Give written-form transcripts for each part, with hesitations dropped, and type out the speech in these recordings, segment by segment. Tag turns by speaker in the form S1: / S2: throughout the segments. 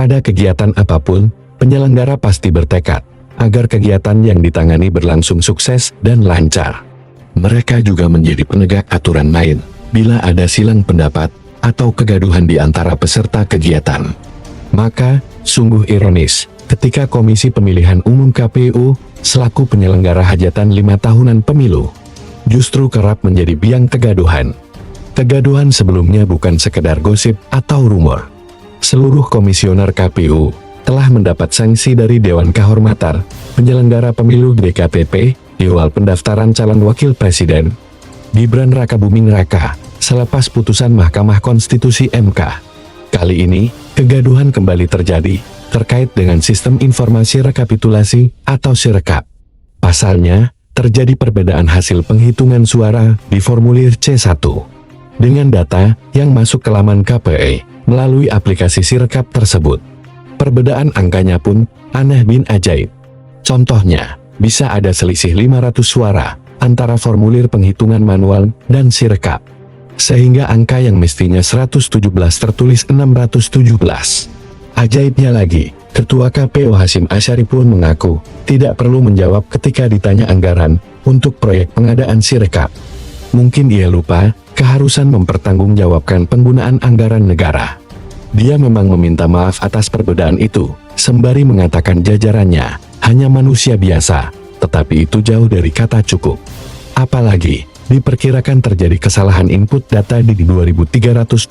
S1: Pada kegiatan apapun, penyelenggara pasti bertekad agar kegiatan yang ditangani berlangsung sukses dan lancar. Mereka juga menjadi penegak aturan main bila ada silang pendapat atau kegaduhan di antara peserta kegiatan. Maka, sungguh ironis ketika Komisi Pemilihan Umum KPU selaku penyelenggara hajatan 5 tahunan pemilu justru kerap menjadi biang kegaduhan. Kegaduhan sebelumnya bukan sekedar gosip atau rumor. Seluruh komisioner KPU telah mendapat sanksi dari Dewan Kehormatan Penyelenggara Pemilu DKPP di awal pendaftaran calon wakil presiden Gibran Rakabuming Raka selepas putusan Mahkamah Konstitusi MK. Kali ini, kegaduhan kembali terjadi terkait dengan sistem informasi rekapitulasi atau Sirekap. Pasalnya, terjadi perbedaan hasil penghitungan suara di formulir C1 dengan data yang masuk ke laman KPE melalui aplikasi Sirekap tersebut. Perbedaan angkanya pun aneh bin ajaib. Contohnya, bisa ada selisih 500 suara antara formulir penghitungan manual dan Sirekap, sehingga angka yang mestinya 117 tertulis 617. Ajaibnya lagi, Ketua KPU Hasyim Asyari pun mengaku tidak perlu menjawab ketika ditanya anggaran untuk proyek pengadaan Sirekap. Mungkin ia lupa keharusan mempertanggungjawabkan penggunaan anggaran negara. Dia memang meminta maaf atas perbedaan itu, sembari mengatakan jajarannya hanya manusia biasa, tetapi itu jauh dari kata cukup. Apalagi, diperkirakan terjadi kesalahan input data di 2325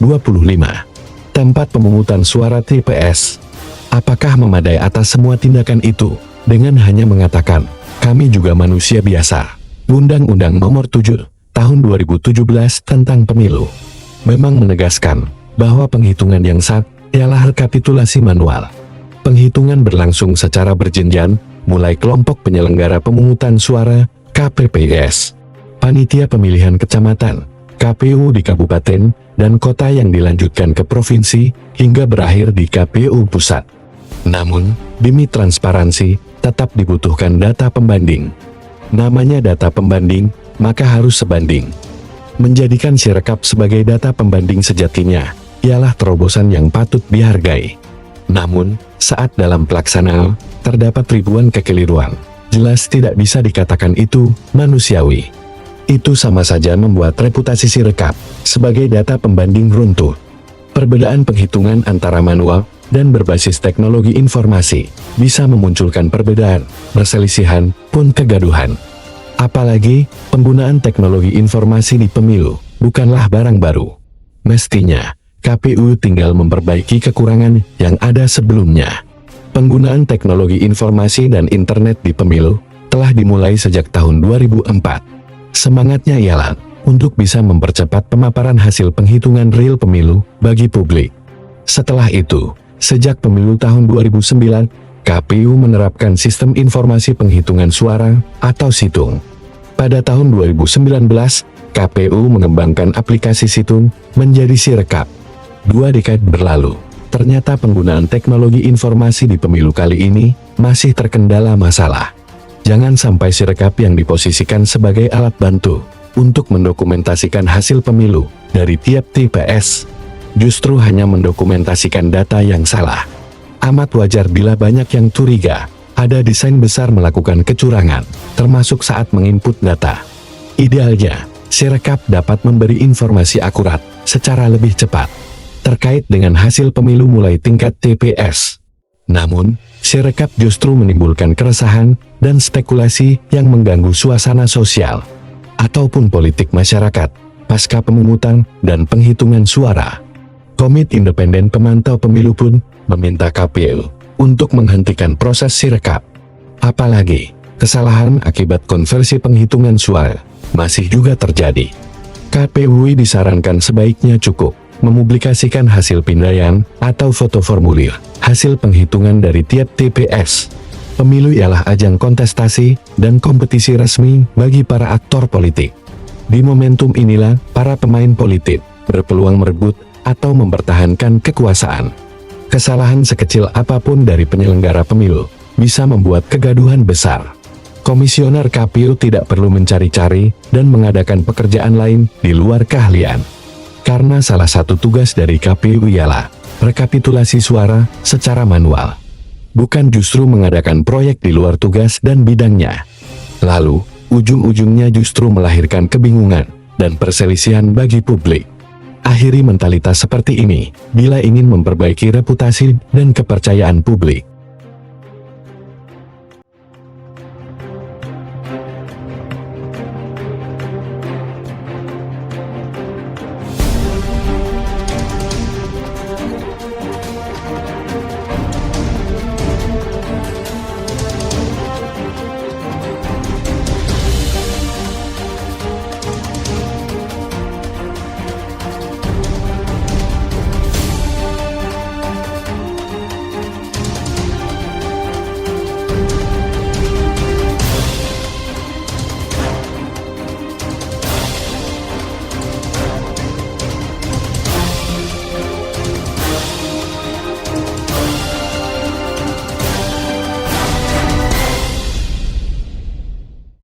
S1: tempat pemungutan suara TPS. Apakah memadai atas semua tindakan itu dengan hanya mengatakan, kami juga manusia biasa? Undang-Undang Nomor 7 Tahun 2017 tentang Pemilu memang menegaskan bahwa penghitungan yang sah ialah rekapitulasi manual. Penghitungan berlangsung secara berjenjang, mulai kelompok penyelenggara pemungutan suara, KPPS, panitia pemilihan kecamatan, KPU di kabupaten dan kota yang dilanjutkan ke provinsi, hingga berakhir di KPU pusat. Namun, demi transparansi, tetap dibutuhkan data pembanding. Namanya data pembanding, maka harus sebanding. Menjadikan Sirekap sebagai data pembanding sejatinya, ialah terobosan yang patut dihargai. Namun, saat dalam pelaksanaan, terdapat ribuan kekeliruan. Jelas tidak bisa dikatakan itu manusiawi. Itu sama saja membuat reputasi Sirekap sebagai data pembanding runtuh. Perbedaan penghitungan antara manual dan berbasis teknologi informasi bisa memunculkan perbedaan, perselisihan, pun kegaduhan. Apalagi, penggunaan teknologi informasi di pemilu bukanlah barang baru. Mestinya, KPU tinggal memperbaiki kekurangan yang ada sebelumnya. Penggunaan teknologi informasi dan internet di pemilu telah dimulai sejak tahun 2004. Semangatnya ialah untuk bisa mempercepat pemaparan hasil penghitungan real pemilu bagi publik. Setelah itu, sejak pemilu tahun 2009, KPU menerapkan sistem informasi penghitungan suara atau Situng. Pada tahun 2019, KPU mengembangkan aplikasi Situng menjadi Sirekap. 2 dekade berlalu, ternyata penggunaan teknologi informasi di pemilu kali ini masih terkendala masalah. Jangan sampai Sirekap yang diposisikan sebagai alat bantu untuk mendokumentasikan hasil pemilu dari tiap TPS, justru hanya mendokumentasikan data yang salah. Amat wajar bila banyak yang curiga ada desain besar melakukan kecurangan, termasuk saat menginput data. Idealnya, Sirekap dapat memberi informasi akurat secara lebih cepat terkait dengan hasil pemilu mulai tingkat TPS. Namun, Sirekap justru menimbulkan keresahan dan spekulasi yang mengganggu suasana sosial ataupun politik masyarakat pasca pemungutan dan penghitungan suara. Komite Independen Pemantau Pemilu pun meminta KPU untuk menghentikan proses Sirekap. Apalagi, kesalahan akibat konversi penghitungan suara masih juga terjadi. KPU disarankan sebaiknya cukup mempublikasikan hasil pindaian atau foto formulir hasil penghitungan dari tiap TPS. Pemilu ialah ajang kontestasi dan kompetisi resmi bagi para aktor politik. Di momentum inilah para pemain politik berpeluang merebut atau mempertahankan kekuasaan. Kesalahan sekecil apapun dari penyelenggara pemilu bisa membuat kegaduhan besar. Komisioner KPU tidak perlu mencari-cari dan mengadakan pekerjaan lain di luar keahlian. Karena salah satu tugas dari KPU ialah rekapitulasi suara secara manual, bukan justru mengadakan proyek di luar tugas dan bidangnya. Lalu, ujung-ujungnya justru melahirkan kebingungan dan perselisihan bagi publik. Akhiri mentalitas seperti ini bila ingin memperbaiki reputasi dan kepercayaan publik.